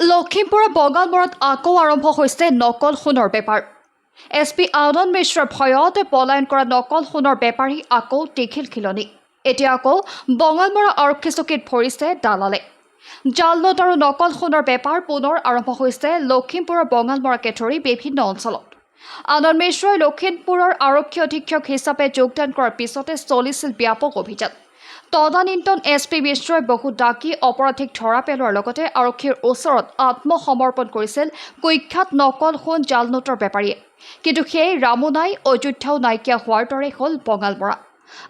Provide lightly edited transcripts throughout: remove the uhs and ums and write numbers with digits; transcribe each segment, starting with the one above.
লখিমপুৰৰ বঙালমৰাত আকৌ আৰম্ভ হৈছে নকল সোণৰ বেপাৰ। SP আনন্দ মিশ্ৰৰ ভয়ত পলায়ন কৰা নকল সোণৰ বেপাৰী আকৌ টিঘিলঘিলনি। এতিয়া আকৌ বঙালমৰা আৰক্ষী চকীত ভৰিছে দালালে। জাল নোট আৰু নকল সোণৰ বেপাৰ পুনৰ আৰম্ভ হৈছে লখিমপুৰৰ বঙালমৰাকে ধৰি বিভিন্ন অঞ্চলত। আনন্দ মিশ্ৰই লখিমপুৰৰ আৰক্ষী অধীক্ষক হিচাপে যোগদান কৰাৰ পিছতে চলিছিল ব্যাপক অভিযান। তদানীন্তন SP মিশ্ৰই বহু ডাকি অপৰাধীক ধৰা পেলোৱাৰ লগতে আৰক্ষীৰ ওচৰত আত্মসমৰ্পণ কৰিছিল কুখ্যাত নকল সোণ জাল নোটৰ বেপাৰীয়ে। কিন্তু সেই ৰামো নাই, অযোধ্যাও নাইকিয়া হোৱাৰ দৰে হ'ল বঙালমৰা।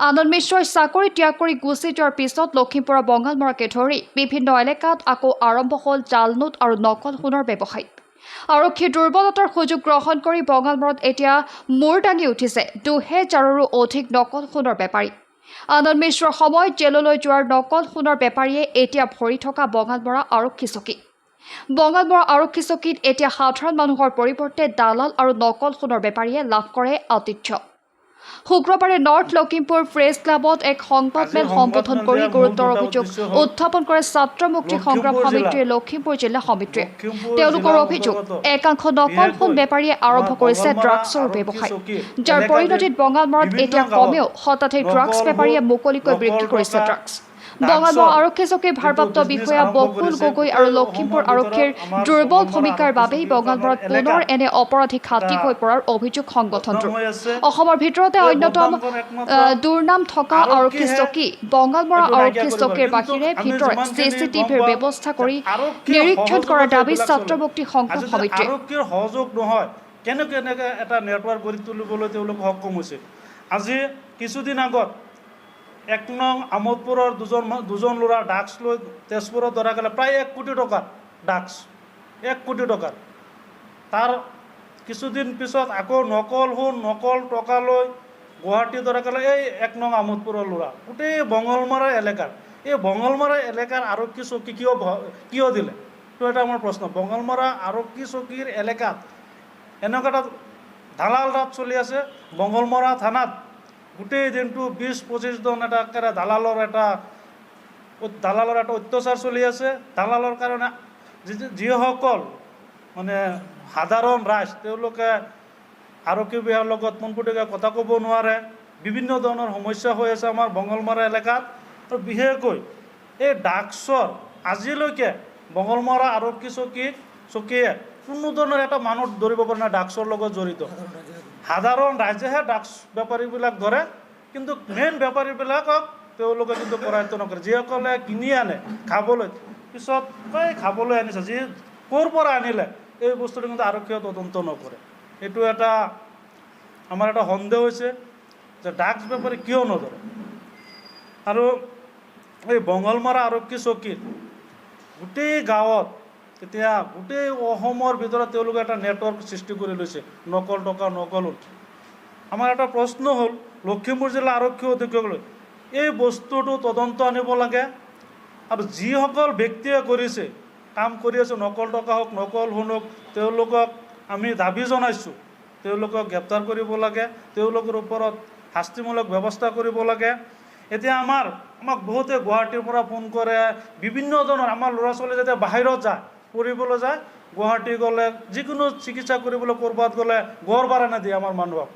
আনন্দ মিশ্ৰই চাকৰি ত্যাগ কৰি গুচি যোৱাৰ পিছত লখিমপুৰৰ বঙালমৰাকে ধৰি বিভিন্ন এলেকাত আকৌ আৰম্ভ হ'ল জাল নোট আৰু নকল সোণৰ ব্যৱসায়। আৰক্ষীৰ দুৰ্বলতাৰ সুযোগ গ্ৰহণ কৰি বঙালমৰাত এতিয়া মূৰ দাঙি উঠিছে ২০০০ৰো অধিক নকল সোণৰ বেপাৰী। আনন্দ মিশ্ৰৰ সময়ত জেললৈ যোৱাৰ নকল সোণৰ বেপাৰীয়ে এতিয়া ভৰি থকা বঙালমৰা আৰক্ষী চকী। বঙালমৰা আৰক্ষী চকীত এতিয়া সাধাৰণ মানুহৰ পৰিৱৰ্তে দালাল আৰু নকল সোণৰ বেপাৰীয়ে লাভ কৰে আতিথ্য। শুক্ৰবাৰে নৰ্থ লখিমপুৰ প্ৰেছ ক্লাবত এক সংবাদমেল সম্বোধন কৰি গুৰুতৰ অভিযোগ উত্থাপন কৰে ছাত্ৰ মুক্তি সংগ্ৰাম সমিতিৰ লখিমপুৰ জিলা সমিতিয়ে। তেওঁলোকৰ অভিযোগ, একাংশ নকল সোণ বেপাৰীয়ে আৰম্ভ কৰিছে ড্ৰাগছৰ ব্যৱসায়, যাৰ পৰিণতিত বঙালমৰাত এতিয়া কমেও শতাধিক ড্ৰাগছ বেপাৰীয়ে মুকলিকৈ বিক্ৰী কৰিছে ড্ৰাগছ। বঙালমৰা আৰক্ষী চকীৰ ভাৰপ্ৰাপ্ত বিষয়া বকুল গগৈ আৰু লখিমপুৰ আৰক্ষীৰ দুৰ্বল ভূমিকাৰ বাবেই বঙালমৰাত পুনৰ এনে অপৰাধী ঘাটি হৈ পৰাৰ অভিযোগ সংগঠনটোৰ। অসমৰ ভিতৰতে অন্যতম দুৰ্নাম থকা আৰক্ষী চকী বঙালমৰা আৰক্ষী চকীৰ বাহিৰে ভিতৰত CCTVৰ ব্যৱস্থা কৰি নিৰীক্ষণ কৰাৰ দাবী ছাত্ৰ মুক্তি সংগ্ৰাম সমিতিৰ। আৰক্ষীৰ সহযোগ নহয় কেনেকৈ এটা নেটৱৰ্ক গঢ়ি তুলিবলৈ তেওঁলোক সক্ষম হৈছে। আজি কিছুদিন আগত ১ নং আমোদপুৰৰ দুজন ল'ৰা ড্ৰাগছ লৈ তেজপুৰত ধৰা গ'লে প্ৰায় ১ কোটি টকাৰ ড্ৰাগছ, ১ কোটি টকাৰ। তাৰ কিছুদিন পিছত আকৌ নকল সোণ নকল টকা লৈ গুৱাহাটী ধৰা গ'লে এই ১ নং আমোদপুৰৰ ল'ৰা। গোটেই বঙালমৰা এলেকাৰ এই বঙালমৰা এলেকাৰ আৰক্ষী চকী কিয় দিলে, এইটো এটা আমাৰ প্ৰশ্ন। বঙালমৰা আৰক্ষী চকীৰ এলেকাত এনেকুৱা এটা দালাল ৰাজ চলি আছে। বঙালমৰা থানাত গোটেই দিনটো ২০-২৫ জন এটা দালালৰ এটা অত্যাচাৰ চলি আছে। দালালৰ কাৰণে যিসকল মানে সাধাৰণ ৰাইজ তেওঁলোকে আৰক্ষী বিভাগৰ লগত পোনপটীয়াকৈ কথা ক'ব নোৱাৰে। বিভিন্ন ধৰণৰ সমস্যা হৈ আছে আমাৰ বঙালমৰা এলেকাত। আৰু বিশেষকৈ এই ড্ৰাগছৰ আজিলৈকে বঙালমৰা আৰক্ষী চকীয়ে কোনো ধৰণৰ এটা মানুহ ধৰিব পৰা নাই ড্ৰাগছৰ লগত জড়িত। সাধাৰণ ৰাইজেহে ড্ৰাগছ বেপাৰীবিলাক ধৰে, কিন্তু মেইন বেপাৰীবিলাকক তেওঁলোকে কিন্তু কৰায়ত্ব নকৰে। যিসকলে কিনি আনে খাবলৈ, পিছত খাবলৈ আনিছে, ক'ৰ পৰা আনিলে এই বস্তুটো কিন্তু আৰক্ষীয়ে তদন্ত নকৰে। এইটো এটা আমাৰ এটা সন্দেহ হৈছে যে ড্ৰাগছ বেপাৰী কিয় নধৰে। আৰু এই বঙালমৰা আৰক্ষী চকীত গোটেই গাঁৱত এতিয়া গোটেই অসমৰ ভিতৰত তেওঁলোকে এটা নেটৱৰ্ক সৃষ্টি কৰি লৈছে নকল টকা নকল সোণ। আমাৰ এটা প্ৰশ্ন হ'ল লখিমপুৰ জিলা আৰক্ষী অধীক্ষকলৈ এই বস্তুটো তদন্ত আনিব লাগে। আৰু যিসকল ব্যক্তিয়ে কৰিছে কাম কৰি আছে নকল টকা হওক নকল সোণ হওক, তেওঁলোকক আমি দাবী জনাইছোঁ তেওঁলোকক গ্ৰেপ্তাৰ কৰিব লাগে, তেওঁলোকৰ ওপৰত শাস্তিমূলক ব্যৱস্থা কৰিব লাগে। এতিয়া আমাক বহুতে গুৱাহাটীৰ পৰা ফোন কৰে, বিভিন্ন ধৰণৰ আমাৰ ল'ৰা ছোৱালী যেতিয়া বাহিৰত যায় পঢ়িবলৈ যায়, গুৱাহাটী গ'লে যিকোনো চিকিৎসা কৰিবলৈ ক'ৰবাত গ'লে ঘৰ ভাড়া নিদিয়ে আমাৰ মানুহক।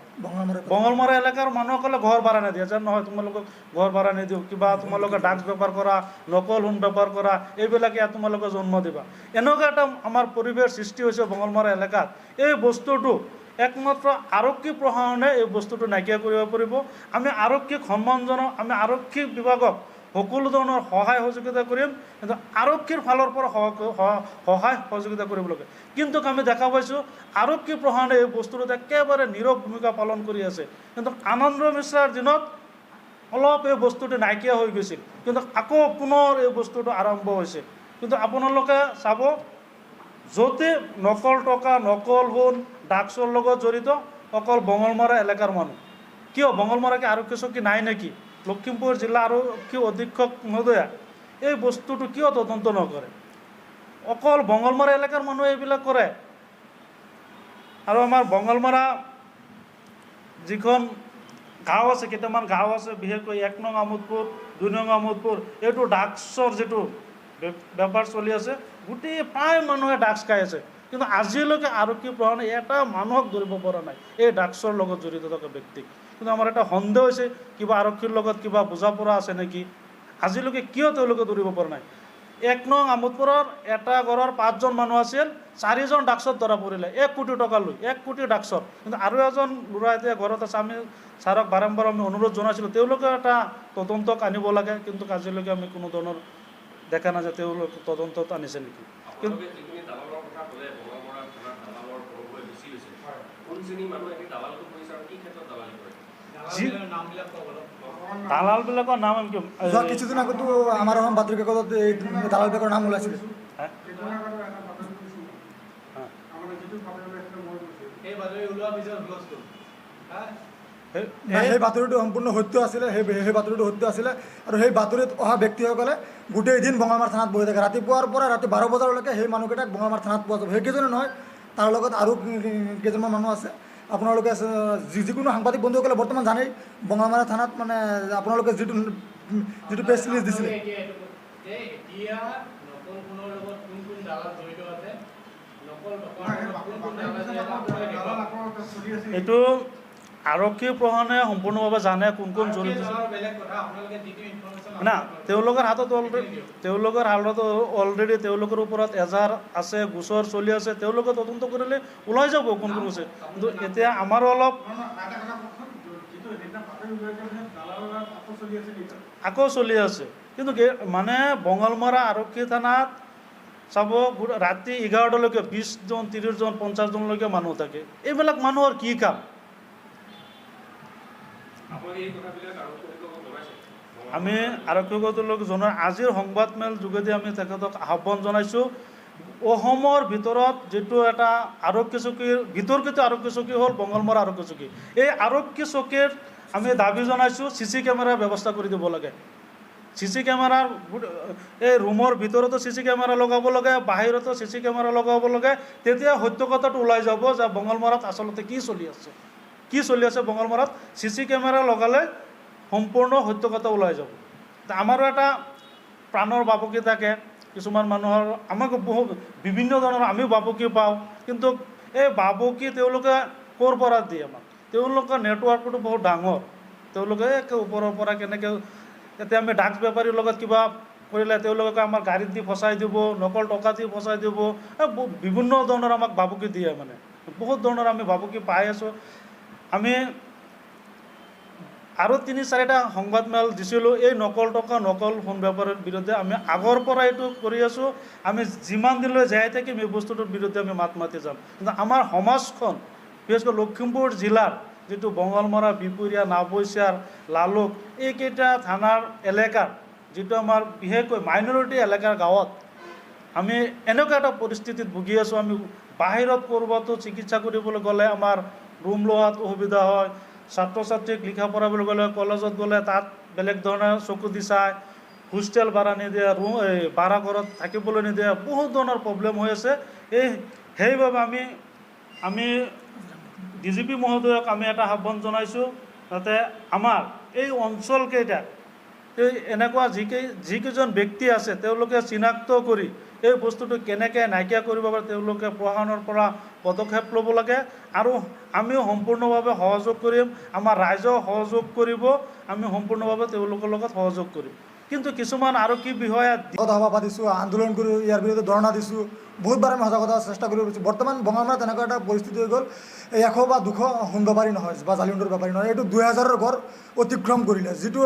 বঙালমৰা এলেকাৰ মানুহসকলে ঘৰ ভাড়া নিদিয়ে, যে নহয় তোমালোকক ঘৰ ভাড়া নিদিওঁ, কিবা তোমালোকে ড্ৰাগছ বেপাৰ কৰা নকল সোণ বেপাৰ কৰা এইবিলাক ইয়াত তোমালোকে জন্ম দিবা। এনেকুৱা এটা আমাৰ পৰিৱেশ সৃষ্টি হৈছে বঙালমৰা এলেকাত। এই বস্তুটো একমাত্ৰ আৰক্ষী প্ৰশাসনে এই বস্তুটো নাইকিয়া কৰিব পাৰিব। আমি আৰক্ষীক সন্মান জনাওঁ, আমি আৰক্ষী বিভাগক সকলো ধৰণৰ সহায় সহযোগিতা কৰিম, কিন্তু আৰক্ষীৰ ফালৰ পৰা সহায় সহযোগিতা কৰিব লাগে। কিন্তু আমি দেখা পাইছোঁ আৰক্ষী প্ৰশাসনে এই বস্তুটোত একেবাৰে নীৰৱ ভূমিকা পালন কৰি আছে। কিন্তু আনন্দ মিশ্ৰৰ দিনত অলপ এই বস্তুটো নাইকিয়া হৈ গৈছিল, কিন্তু আকৌ পুনৰ এই বস্তুটো আৰম্ভ হৈছে। কিন্তু আপোনালোকে চাব, য'তে নকল টকা নকল সোণ ড্ৰাগছৰ লগত জড়িত অকল বঙালমৰা এলেকাৰ মানুহ। কিয় বঙালমৰাকে আৰক্ষী চকী নাই নেকি? লখিমপুৰ জিলা আৰক্ষী অধীক্ষক মহোদয়া এই বস্তুটো কিয় তদন্ত নকৰে? অকল বঙালমৰা এলেকাৰ মানুহে এইবিলাক কৰে। আৰু আমাৰ বঙালমৰা যিখন গাঁও আছে, কেইটামান গাঁও আছে, বিশেষকৈ ১ নং আমোদপুৰ ২ নং আমোদপুৰ, এইটো ড্ৰাগছৰ যিটো বেপাৰ চলি আছে গোটেই প্ৰায় মানুহে ড্ৰাগছ খাই আছে, কিন্তু আজিলৈকে আৰক্ষী প্ৰশাসনে এটা মানুহক ধৰিব পৰা নাই এই ড্ৰাগছৰ লগত জড়িত থকা ব্যক্তিক। কিন্তু আমাৰ এটা সন্দেহ হৈছে কিবা আৰক্ষীৰ লগত কিবা বুজাপৰা আছে নেকি, আজিলৈকে কিয় তেওঁলোকে ধৰিব পৰা নাই। 1 নং আমোদপুৰৰ এটা ঘৰৰ 5জন মানুহ আছিল, 4জন ড্ৰাগছত ধৰা পৰিলে 1 কোটি টকা লৈ, 1 কোটি ড্ৰাগছত। কিন্তু আৰু এজন ল'ৰা এতিয়া ঘৰত আছে, আমি ছাৰক বাৰম্বাৰ আমি অনুৰোধ জনাইছিলোঁ তেওঁলোকে এটা তদন্তক আনিব লাগে, কিন্তু আজিলৈকে আমি কোনো ধৰণৰ দেখা নাই যে তেওঁলোকে তদন্তত আনিছে নেকি। কিন্তু দালালবিলাকৰ নাম আমি যোৱা কিছুদিন আগতো আমাৰ এখন বাতৰি কাকতত এই দালালবিলাকৰ নাম ওলাইছিলে। সেই বাতৰিটো সম্পূৰ্ণ সত্য আছিলে, সেই বাতৰিটো সত্য আছিলে। আৰু সেই বাতৰিত অহা ব্যক্তিসকলে গোটেই দিন বঙালমাৰ থানাত বহি থাকে, ৰাতিপুৱাৰ পৰা ৰাতি 12 বজালৈকে সেই মানুহকেইটাক বঙালমাৰ থানাত পোৱা যাব। সেইকেইজনে নহয়, তাৰ লগত আৰু কেইজনমান মানুহ আছে। আপোনালোকে যিকোনো সাংবাদিক বন্ধুসকলে বৰ্তমান জানেই বঙালমাৰা থানাত মানে আপোনালোকে যিটো প্ৰেছ ৰিলিজ দিছিলে, এইটো আৰক্ষী প্ৰশাসনে সম্পূৰ্ণভাৱে জানে কোন কোন জড়িত না। তেওঁলোকৰ হাতত অলৰেডি তেওঁলোকৰ ওপৰত এজাহাৰ আছে, গোচৰ চলি আছে। তেওঁলোকে তদন্ত কৰিলে ওলাই যাব কোন কোন আছে। কিন্তু এতিয়া আমাৰো অলপ আকৌ চলি আছে। কিন্তু মানে বঙালমৰা আৰক্ষী থানাত চাব ৰাতি 11টালৈকে 20জন 30জন 50জনলৈকে মানুহ থাকে। এইবিলাক মানুহৰ কি কাম? আমি আৰক্ষীক জনাই আজিৰ সংবাদমেল যোগেদি আমি তেখেতক আহ্বান জনাইছোঁ। অসমৰ ভিতৰত যিটো এটা আৰক্ষী চকীৰ বিতৰ্কিত আৰক্ষী চকী হ'ল বঙালমৰা আৰক্ষী চকী। এই আৰক্ষী চকীৰ আমি দাবী জনাইছোঁ CC কেমেৰাৰ ব্যৱস্থা কৰি দিব লাগে। CC কেমেৰাৰ এই ৰুমৰ ভিতৰতো CC কেমেৰা লগাব লাগে, বাহিৰতো CC কেমেৰা লগাব লাগে। তেতিয়া সত্য কথাটো ওলাই যাব যে বঙালমৰাত আচলতে কি চলি আছে বঙালমৰাত। CC কেমেৰা লগালে সম্পূৰ্ণ সত্য কথা ওলাই যাব। আমাৰো এটা প্ৰাণৰ বাবুকি থাকে, কিছুমান মানুহৰ আমাক বিভিন্ন ধৰণৰ আমিও বাবুকি পাওঁ। কিন্তু এই বাবুকি তেওঁলোকে ক'ৰ পৰা দিয়ে আমাক? তেওঁলোকৰ নেটৱৰ্কটো বহুত ডাঙৰ। তেওঁলোকে ওপৰৰ পৰা কেনেকৈ এতিয়া আমি ড্ৰাগছ বেপাৰীৰ লগত কিবা কৰিলে তেওঁলোকে আমাৰ গাড়ীত দি ফচাই দিব, নকল টকা দি ফচাই দিব, বিভিন্ন ধৰণৰ আমাক বাবুকি দিয়ে। মানে বহুত ধৰণৰ আমি বাবুকি পাই আছোঁ। আমি আৰু 3-4টা সংবাদমেল দিছিলোঁ এই নকল টকা নকল সোণ বেপাৰৰ বিৰুদ্ধে। আমি আগৰ পৰা এইটো কৰি আছোঁ। আমি যিমান দিনলৈ জীয়াই থাকিম এই বস্তুটোৰ বিৰুদ্ধে আমি মাত মাতি যাম। কিন্তু আমাৰ সমাজখন বিশেষকৈ লখিমপুৰ জিলাৰ যিটো বঙালমৰা, বিপুৰীয়া, নাওবৈচাৰ, লালুক এইকেইটা থানাৰ এলেকাৰ যিটো আমাৰ বিশেষকৈ মাইনৰিটি এলেকাৰ গাঁৱত আমি এনেকুৱা এটা পৰিস্থিতিত ভুগি আছোঁ। আমি বাহিৰত ক'ৰবাতো চিকিৎসা কৰিবলৈ গ'লে আমাৰ ৰুম লোৱাত অসুবিধা হয়। ছাত্ৰ ছাত্ৰীক লিখা পঢ়াবলৈ গ'লে কলেজত গ'লে তাত বেলেগ ধৰণে চকু দি চায়, হোষ্টেল ভাড়া নিদিয়ে, ভাড়া ঘৰত থাকিবলৈ নিদিয়ে, বহুত ধৰণৰ প্ৰব্লেম হৈ আছে। সেইবাবে আমি DGP মহোদয়ক আমি এটা আহ্বান জনাইছোঁ যাতে আমাৰ এই অঞ্চলকেইটাত এনেকুৱা যিকেইজন ব্যক্তি আছে তেওঁলোকে চিনাক্ত কৰি এই বস্তুটো কেনেকৈ নাইকিয়া কৰিব পাৰে তেওঁলোকে প্ৰশাসনৰ পৰা পদক্ষেপ ল'ব লাগে। আৰু আমিও সম্পূৰ্ণভাৱে সহযোগ কৰিম, আমাৰ ৰাইজেও সহযোগ কৰিব, আমি সম্পূৰ্ণভাৱে তেওঁলোকৰ লগত সহযোগ কৰিম। কিন্তু কিছুমান আৰক্ষী বিষয়া সভা পাতিছোঁ, আন্দোলন কৰি ইয়াৰ বিৰুদ্ধে ধৰ্ণা দিছোঁ, বহুতবাৰ আমি সজাগতা চেষ্টা কৰি গৈছোঁ। বৰ্তমান বঙালমৰাত তেনেকুৱা এটা পৰিস্থিতি হৈ গ'ল, 100 বা 200 সোণ বেপাৰী নহয় বা জালি সোণৰ বেপাৰী নহয়, এইটো 2000ৰ ঘৰ অতিক্ৰম কৰিলে। যিটো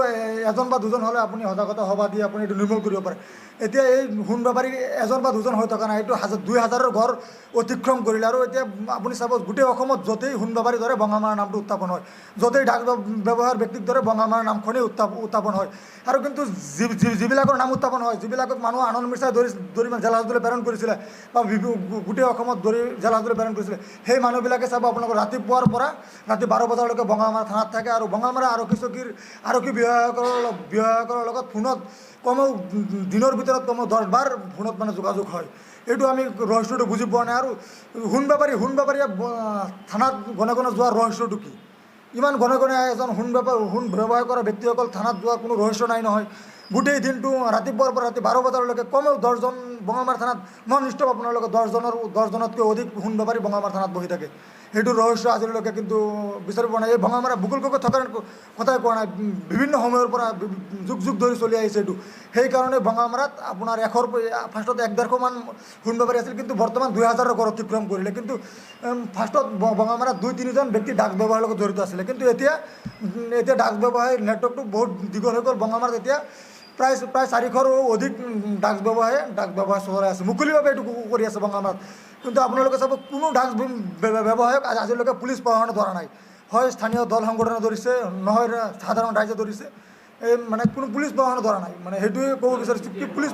1জন বা 2জন হ'লে আপুনি সজাগতা সভা দি আপুনি এইটো নিৰ্মূল কৰিব পাৰে। এতিয়া এই সোণ বেপাৰী 1জন বা 2জন হৈ থকা নাই, এইটো 2000ৰ ঘৰ অতিক্ৰম কৰিলে। আৰু এতিয়া আপুনি চাব গোটেই অসমত য'তেই সোণ বেপাৰী ধৰে বঙালমৰাৰ নামটো উত্থাপন হয়, য'তেই ড্ৰাগছ ব্যৱহাৰ ব্যক্তিক ধৰে বঙালমৰাৰ নামখনেই উত্থাপন হয়। আৰু কিন্তু যিবিলাকৰ নাম উত্থাপন হয়, যিবিলাকক মানুহ আনন্দ মিশ্ৰাই ধৰি জেল হাজতলৈ প্ৰেৰণ কৰিছিলে বা গোটেই অসমত ধৰি জেল হাজতলৈ প্ৰেৰণ কৰিছিলে, সেই মানুহবিলাকে চাব আপোনালোকৰ ৰাতিপুৱাৰ পৰা ৰাতি 12 বজালৈকে বঙালমৰা থানাত থাকে। আৰু বঙালমৰা আৰক্ষী চকীৰ আৰক্ষী বিষয়াসকলৰ লগত ফোনত কমেও দিনৰ ভিতৰত কমেও 10 বাৰ ফোনত মানে যোগাযোগ হয়। এইটো আমি ৰহস্যটো বুজি পোৱা নাই। আৰু সোণ বেপাৰীয়ে থানাত গণে গণে যোৱাৰ ৰহস্যটো কি? ইমান গণে গণে এজন সোণ ব্যৱসায় কৰা ব্যক্তিসকল থানাত যোৱাৰ কোনো ৰহস্য নাই নহয়। গোটেই দিনটো ৰাতিপুৱাৰ পৰা ৰাতি 12 বজালৈকে কমেও 10জন বঙালমাৰা থানাত নন ষ্টপ আপোনালোকে 10জনতকৈ অধিক সোণ বেপাৰী বঙালমাৰা থানাত বহি থাকে। সেইটো ৰহস্য আজিলৈকে কিন্তু বিচাৰি পোৱা নাই। এই বঙালমাৰা বুকুল গগৈ থকাৰ কথাই কোৱা নাই, বিভিন্ন সময়ৰ পৰা যুগ যুগ ধৰি চলি আহিছে এইটো। সেইকাৰণে বঙালমাৰাত আপোনাৰ ফাৰ্ষ্টত 150 মান সোণ বেপাৰী আছিল, কিন্তু বৰ্তমান 2000ৰ ঘৰ অতিক্ৰম কৰিলে। কিন্তু ফাৰ্ষ্টত বঙালমাৰাত 2-3জন ব্যক্তি ড্ৰাগছ ব্যৱসায়ৰ লগত জড়িত আছিলে, কিন্তু এতিয়া ড্ৰাগছ ব্যৱসায়ৰ নেটৱৰ্কটো বহুত দীঘল হৈ গ'ল। বঙালমাৰাত এতিয়া প্ৰায় 400ৰো অধিক ড্ৰাগছ ব্যৱসায় চলাই আছে, মুকলিভাৱে এইটো কৰি আছে বঙালমাৰাত। কিন্তু আপোনালোকে চাব, কোনো ড্ৰাগছ ব্যৱসায়ক আজিলৈকে পুলিচ প্ৰশাসনে ধৰা নাই। হয় স্থানীয় দল সংগঠনে ধৰিছে, নহয় সাধাৰণ ৰাইজে ধৰিছে, এই মানে কোনো পুলিচ প্ৰশাসনে ধৰা নাই। মানে সেইটোৱে ক'ব বিচাৰিছোঁ কি পুলিচ